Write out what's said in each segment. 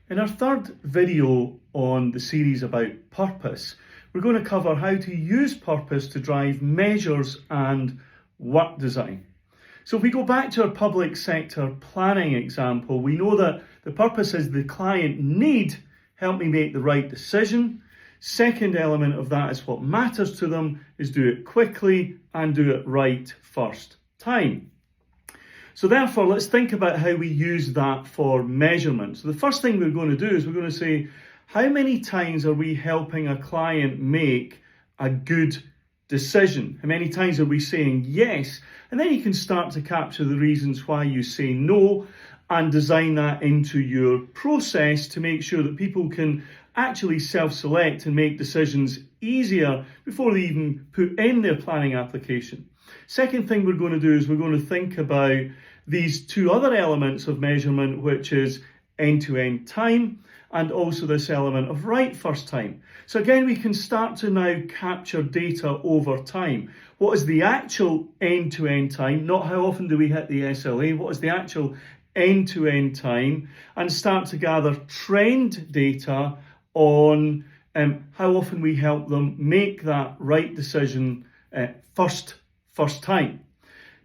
In our third video on the series about purpose, we're going to cover how to use purpose to drive measures and work design. So if we go back to our public sector planning example, we know that the purpose is the client need help me make the right decision. Second element of that is what matters to them is do it quickly and do it right first time. So therefore, let's think about how we use that for measurement. So the first thing we're going to do is we're going to say, how many times are we helping a client make a good decision? How many times are we saying yes? And then you can start to capture the reasons why you say no and design that into your process to make sure that people can actually self-select and make decisions easier before they even put in their planning application. Second thing we're going to do is we're going to think about these two other elements of measurement, which is end-to-end time and also this element of right first time. So again, we can start to now capture data over time. What is the actual end-to-end time? Not how often do we hit the SLA, what is the actual end-to-end time? And start to gather trend data on how often we help them make that right decision first time.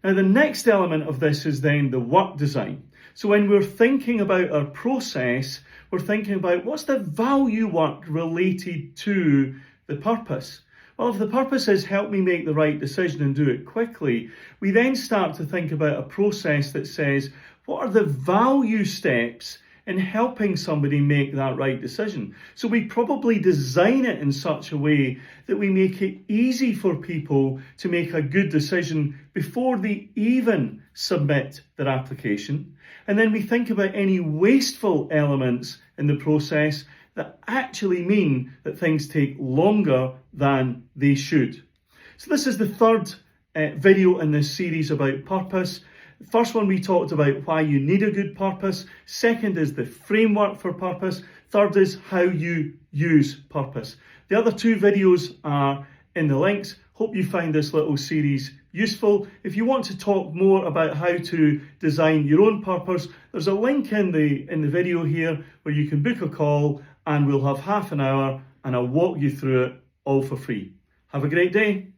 Now the next element of this is then the work design. So when we're thinking about our process, we're thinking about what's the value work related to the purpose. Well, if the purpose is help me make the right decision and do it quickly, we then start to think about a process that says, what are the value steps in helping somebody make that right decision? So we probably design it in such a way that we make it easy for people to make a good decision before they even submit their application. And then we think about any wasteful elements in the process that actually mean that things take longer than they should. So this is the third video in this series about purpose. First one, we talked about why you need a good purpose. Second is the framework for purpose. Third is how you use purpose. The other two videos are in the links. Hope you find this little series useful. If you want to talk more about how to design your own purpose, there's a link in the video here where you can book a call and we'll have half an hour and I'll walk you through it all for free. Have a great day.